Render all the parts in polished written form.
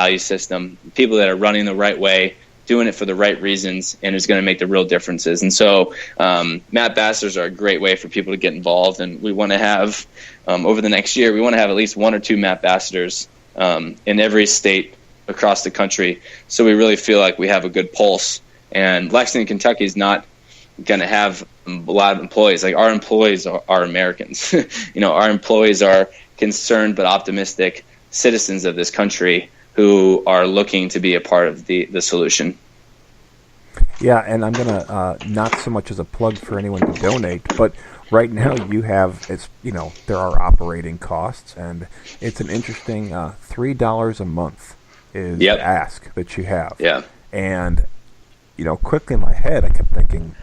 value system, people that are running the right way, doing it for the right reasons, and is going to make the real differences. And so Matt Ambassadors are a great way for people to get involved. And we want to have, over the next year, we want to have at least 1 or 2 Matt Ambassadors in every state across the country. So we really feel like we have a good pulse. And Lexington, Kentucky is not going to have a lot of employees. Like, our employees are Americans. Our employees are concerned but optimistic citizens of this country who are looking to be a part of the solution. Yeah, and I'm going to, not so much as a plug for anyone to donate, but right now you have, there are operating costs, and it's an interesting $3 a month is the ask that you have. Yeah. And, quickly in my head, I kept thinking,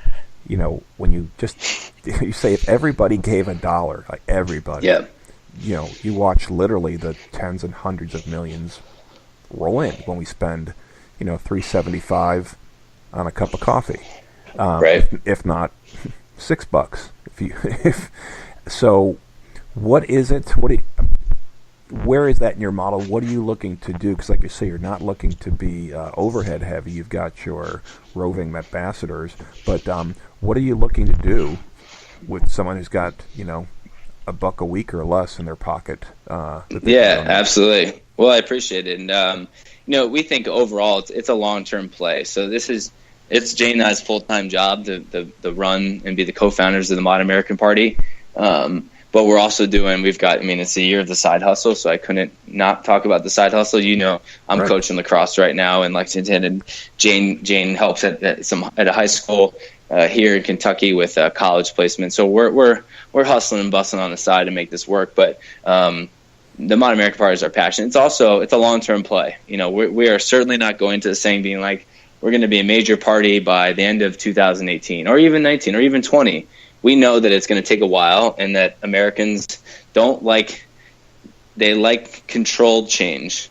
when you say if everybody gave $1, like everybody, you watch literally the tens and hundreds of millions roll in when we spend, $3.75 on a cup of coffee, right? If not $6. So, what is it? Where is that in your model? What are you looking to do? Because, like you say, you're not looking to be overhead heavy. You've got your roving ambassadors, but what are you looking to do with someone who's got $1 a week or less in their pocket? Yeah, absolutely. Well, I appreciate it, and we think overall it's a long-term play. So it's Jane and I's full-time job to run and be the co-founders of the Modern American Party. But we're also it's a year of the side hustle, so I couldn't not talk about the side hustle. I'm right. coaching lacrosse right now in Lexington, and Jane helps at a high school here in Kentucky with college placement. So we're hustling and bustling on the side to make this work. But the Modern American Party is our passion. It's a long-term play. We are certainly not going to the saying being like, we're going to be a major party by the end of 2018 or even 19 or even 20. We know that it's going to take a while, and that Americans they like controlled change,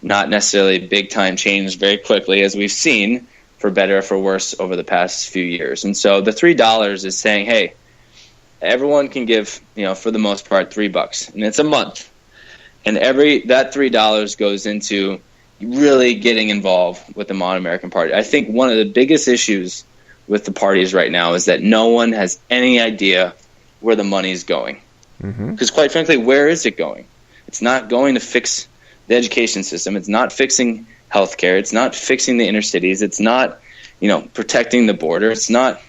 not necessarily big-time change very quickly, as we've seen, for better or for worse, over the past few years. And so the $3 is saying, hey, everyone can give, for the most part, $3, and it's a month. And that $3 goes into really getting involved with the Modern American Party. I think one of the biggest issues with the parties right now is that no one has any idea where the money is going. Because quite frankly, where is it going? It's not going to fix the education system. It's not fixing healthcare. It's not fixing the inner cities. It's not, protecting the border. It's not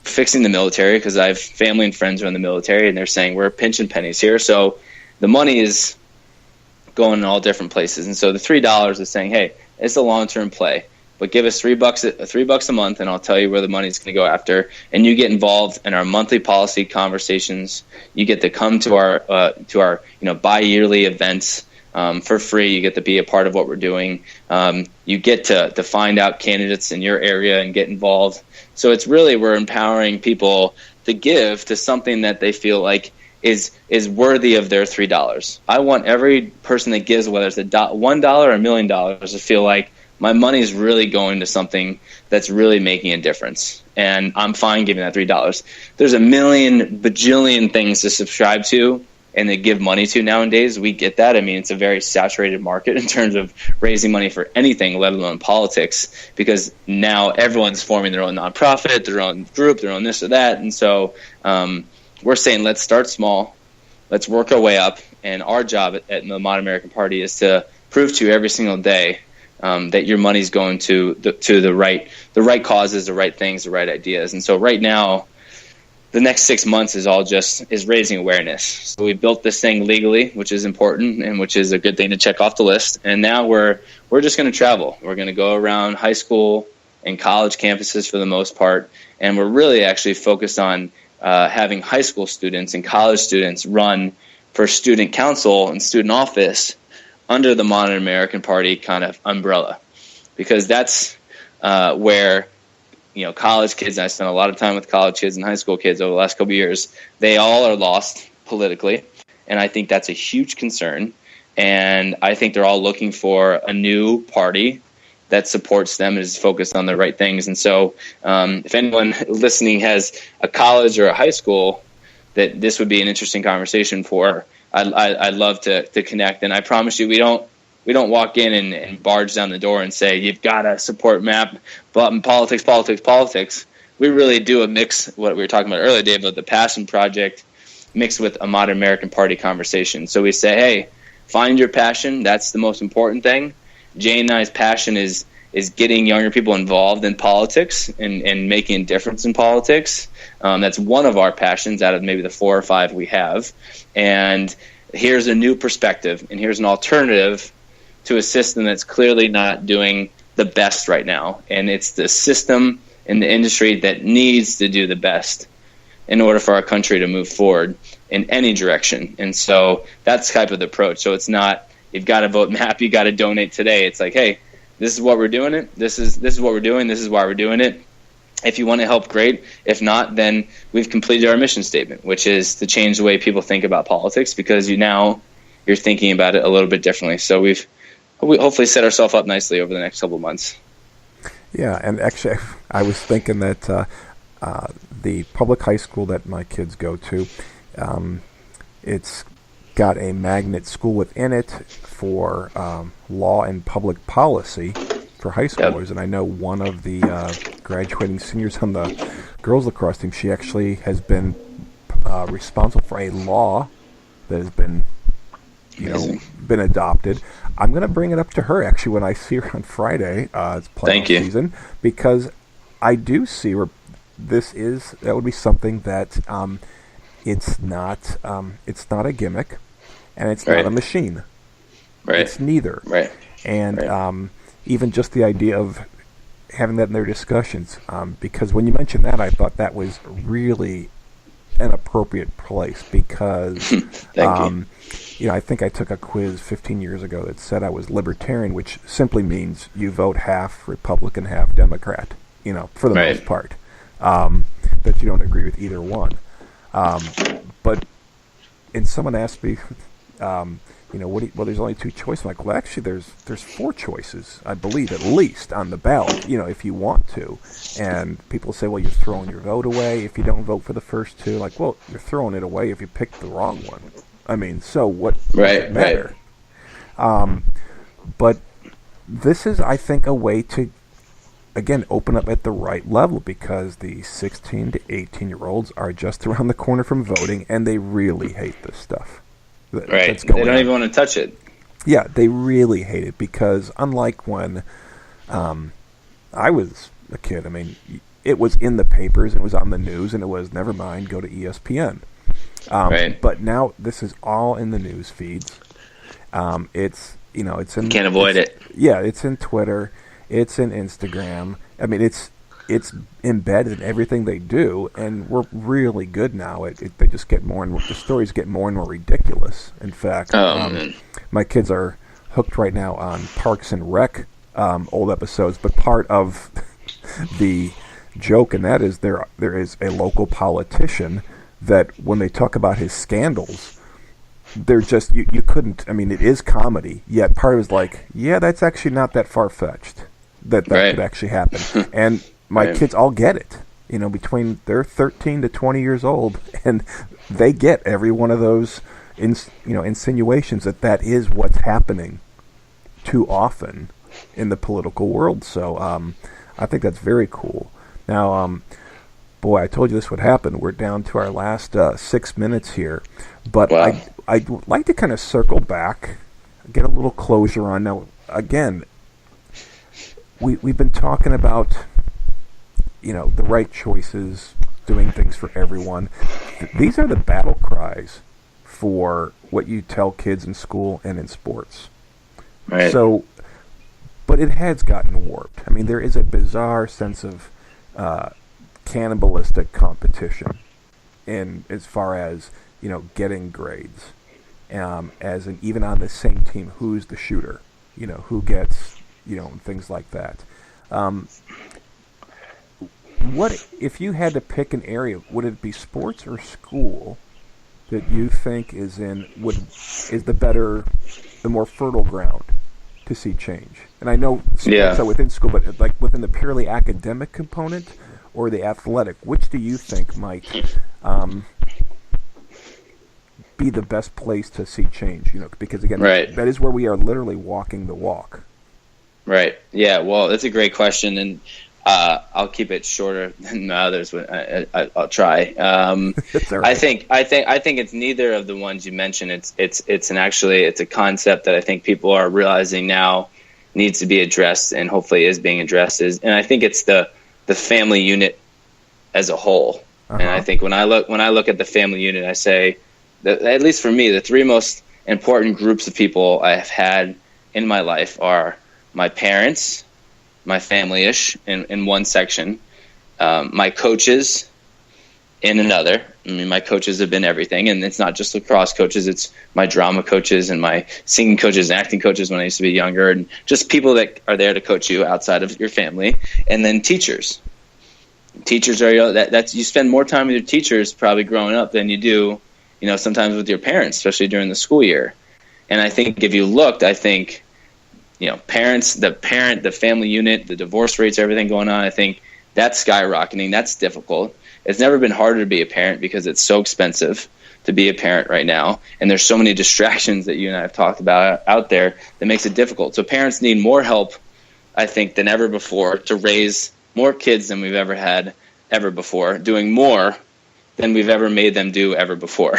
fixing the military, because I have family and friends who are in the military, and they're saying we're pinching pennies here. So the money is going in all different places. And so the $3 is saying, hey, it's a long-term play, but give us $3 a month, and I'll tell you where the money is going to go after. And you get involved in our monthly policy conversations. You get to come to our bi-yearly events for free. You get to be a part of what we're doing. You get to find out candidates in your area and get involved. So it's really, we're empowering people to give to something that they feel like is worthy of their $3. I want every person that gives, whether it's $1 or $1 million, to feel like my money is really going to something that's really making a difference. And I'm fine giving that $3. There's a million bajillion things to subscribe to and to give money to nowadays. We get that. I mean, it's a very saturated market in terms of raising money for anything, let alone politics, because now everyone's forming their own nonprofit, their own group, their own this or that. And so we're saying, let's start small. Let's work our way up. And our job at the Modern American Party is to prove to you every single day that your money's going to the right causes, the right things, the right ideas. And so right now, the next 6 months is raising awareness. So we built this thing legally, which is important and which is a good thing to check off the list. And now we're just going to travel. We're going to go around high school and college campuses for the most part, and we're really actually focused on having high school students and college students run for student council and student office under the Modern American Party kind of umbrella, because that's where college kids, and I spent a lot of time with college kids and high school kids over the last couple of years, they all are lost politically, and I think that's a huge concern. And I think they're all looking for a new party that supports them and is focused on the right things. And so if anyone listening has a college or a high school that this would be an interesting conversation for, I'd love to connect. And I promise you, we don't we don't walk in and barge down the door and say, you've got to support MAP, but politics. We really do a mix, what we were talking about earlier, Dave, of the Passion Project mixed with a modern American Party conversation. So we say, hey, find your passion. That's the most important thing. Jane and I's passion is getting younger people involved in politics and making a difference in politics. That's one of our passions out of maybe the 4 or 5 we have. And here's a new perspective, and here's an alternative to a system that's clearly not doing the best right now. And it's the system in the industry that needs to do the best in order for our country to move forward in any direction. And so that's type of the approach. So it's not, you've got to vote MAP, you got to donate today. It's like, hey, this is what we're doing it. This is what we're doing. This is why we're doing it. If you want to help, great. If not, then we've completed our mission statement, which is to change the way people think about politics, because you're thinking about it a little bit differently. So we hopefully set ourselves up nicely over the next couple of months. Yeah, and actually, I was thinking that the public high school that my kids go to, it's got a magnet school within it for law and public policy for high schoolers. Yep. And I know one of the graduating seniors on the girls lacrosse team, she actually has been responsible for a law that has been, been adopted. I'm going to bring it up to her actually when I see her on Friday. It's playoff season, because I do see where that would be something that it's not a gimmick, and it's not a machine. Right. It's neither. Right. And even just the idea of having that in their discussions, because when you mentioned that, I thought that was really an appropriate place, because Thank you. I think I took a quiz 15 years ago that said I was libertarian, which simply means you vote half Republican, half Democrat, for the most part, that you don't agree with either one. But someone asked me, there's only 2 choices. I'm like, well, actually, there's 4 choices, I believe, at least on the ballot, if you want to. And people say, well, you're throwing your vote away if you don't vote for the first 2. Like, well, you're throwing it away if you pick the wrong one. I mean, so what does it matter? But this is, I think, a way to, again, open up at the right level, because the 16 to 18-year-olds are just around the corner from voting, and they really hate this stuff. That's going on. They don't even want to touch it. Yeah, they really hate it, because unlike when I was a kid, I mean, it was in the papers, and it was on the news, and it was, never mind, go to ESPN. But now this is all in the news feeds. It's it's in. You can't avoid it. Yeah, it's in Twitter. It's in Instagram. I mean, it's embedded in everything they do, and we're really good now. They just get more and more. The stories get more and more ridiculous. In fact, my kids are hooked right now on Parks and Rec old episodes. But part of the joke in that is there is a local politician that when they talk about his scandals, they're just, you couldn't, I mean, it is comedy, yet part of it is like, yeah, that's actually not that far-fetched, that could actually happen. And my kids all get it, between, they're 13 to 20 years old, and they get every one of those, insinuations that is what's happening too often in the political world. So I think that's very cool. Now, boy, I told you this would happen. We're down to our last 6 minutes here. But wow. I'd like to kind of circle back, get a little closure on. Now, again, we've been talking about, the right choices, doing things for everyone. These are the battle cries for what you tell kids in school and in sports. Right. So, but it has gotten warped. I mean, there is a bizarre sense of cannibalistic competition in as far as getting grades, as in even on the same team, who's the shooter, who gets, and things like that. What if you had to pick an area? Would it be sports or school that you think is the more fertile ground to see change? And I know sports are within school, but like within the purely academic component or the athletic, which do you think might be the best place to see change? Because again, right. that is where we are literally walking the walk. Right. Yeah. Well, that's a great question, and I'll keep it shorter than the others. I'll try. Right. I think it's neither of the ones you mentioned. It's a concept that I think people are realizing now needs to be addressed, and hopefully is being addressed. And I think it's the family unit as a whole. Uh-huh. And I think when I look at the family unit, I say that, at least for me, the three most important groups of people I have had in my life are my parents, my family-ish in one section, my coaches in another. I mean, my coaches have been everything, and it's not just lacrosse coaches. It's my drama coaches and my singing coaches and acting coaches when I used to be younger, and just people that are there to coach you outside of your family. And then teachers. Teachers are that's you spend more time with your teachers probably growing up than you do, sometimes with your parents, especially during the school year. And I think if you looked, parents, the family unit, the divorce rates, everything going on, I think that's skyrocketing. That's difficult. It's never been harder to be a parent because it's so expensive to be a parent right now. And there's so many distractions that you and I have talked about out there that makes it difficult. So parents need more help, I think, than ever before to raise more kids than we've ever had ever before, doing more than we've ever made them do ever before.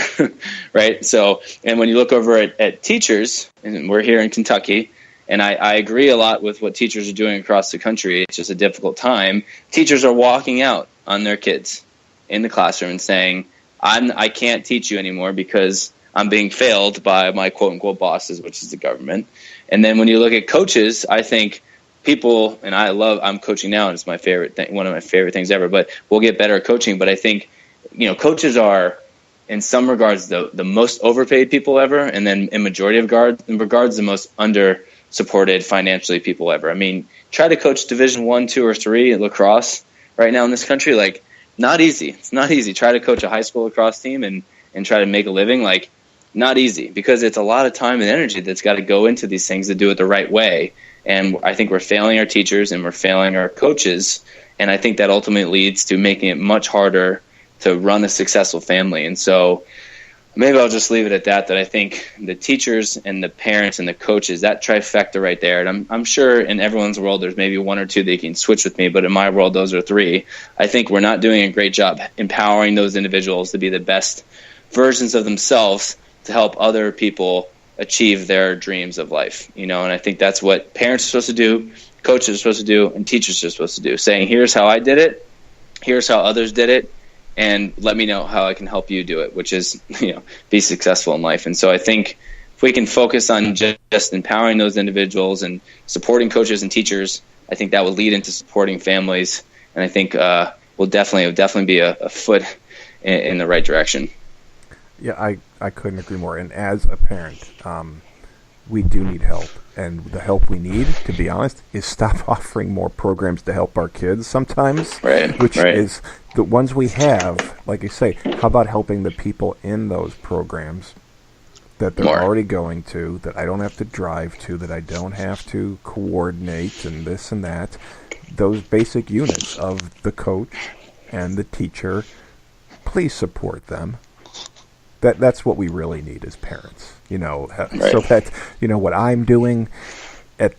Right? So, and when you look over at teachers, and we're here in Kentucky, and I agree a lot with what teachers are doing across the country. It's just a difficult time. Teachers are walking out on their kids in the classroom and saying, I can't teach you anymore because I'm being failed by my quote-unquote bosses, which is the government. And then when you look at coaches, I think people, and I'm coaching now, and it's my favorite thing, one of my favorite things ever, but we'll get better at coaching. But I think, coaches are, in some regards, the most overpaid people ever, and then in majority of regards, the most under-supported financially people ever. I mean, try to coach Division 1, 2, or 3 at lacrosse right now in this country, not easy. It's not easy. Try to coach a high school lacrosse team and try to make a living, not easy, because it's a lot of time and energy that's got to go into these things to do it the right way. And I think we're failing our teachers and we're failing our coaches. And I think that ultimately leads to making it much harder to run a successful family. And so maybe I'll just leave it at that I think the teachers and the parents and the coaches, that trifecta right there, and I'm sure in everyone's world there's maybe one or two that can switch with me, but in my world those are three. I think we're not doing a great job empowering those individuals to be the best versions of themselves to help other people achieve their dreams of life. And I think that's what parents are supposed to do, coaches are supposed to do, and teachers are supposed to do, saying, here's how I did it, here's how others did it, and let me know how I can help you do it, which is, be successful in life. And so I think if we can focus on just empowering those individuals and supporting coaches and teachers, I think that will lead into supporting families. And I think will definitely be a foot in the right direction. Yeah, I couldn't agree more. And as a parent, we do need help. And the help we need, to be honest, is stop offering more programs to help our kids sometimes, which is the ones we have, like you say, how about helping the people in those programs that they're already going to, that I don't have to drive to, that I don't have to coordinate and this and that, those basic units of the coach and the teacher, please support them. That's what we really need as parents, so that, what I'm doing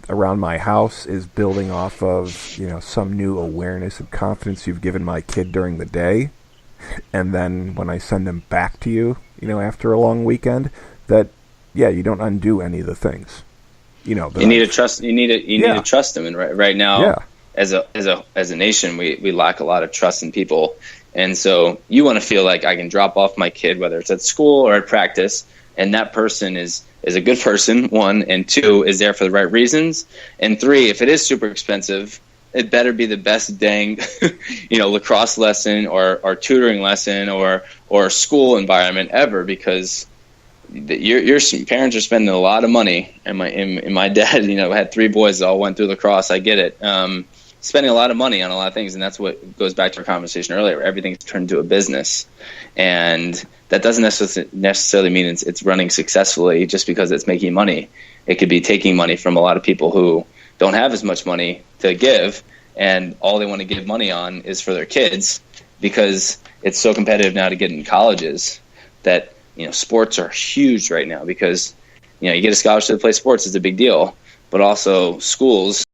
around my house is building off of, some new awareness and confidence you've given my kid during the day. And then when I send them back to you, after a long weekend, that, you don't undo any of the things, You need to trust. You need to trust them. And right now, as a nation, we lack a lot of trust in people. And so you want to feel like I can drop off my kid, whether it's at school or at practice, and that person is a good person, one, and two, is there for the right reasons, and three, if it is super expensive, it better be the best dang, lacrosse lesson or tutoring lesson or school environment ever, because your parents are spending a lot of money. And my dad, had three boys that all went through lacrosse. I get it. Spending a lot of money on a lot of things, and that's what goes back to our conversation earlier. Everything's turned into a business, and that doesn't necessarily mean it's running successfully just because it's making money. It could be taking money from a lot of people who don't have as much money to give, and all they want to give money on is for their kids, because it's so competitive now to get in colleges that sports are huge right now because, you get a scholarship to play sports is a big deal, but also schools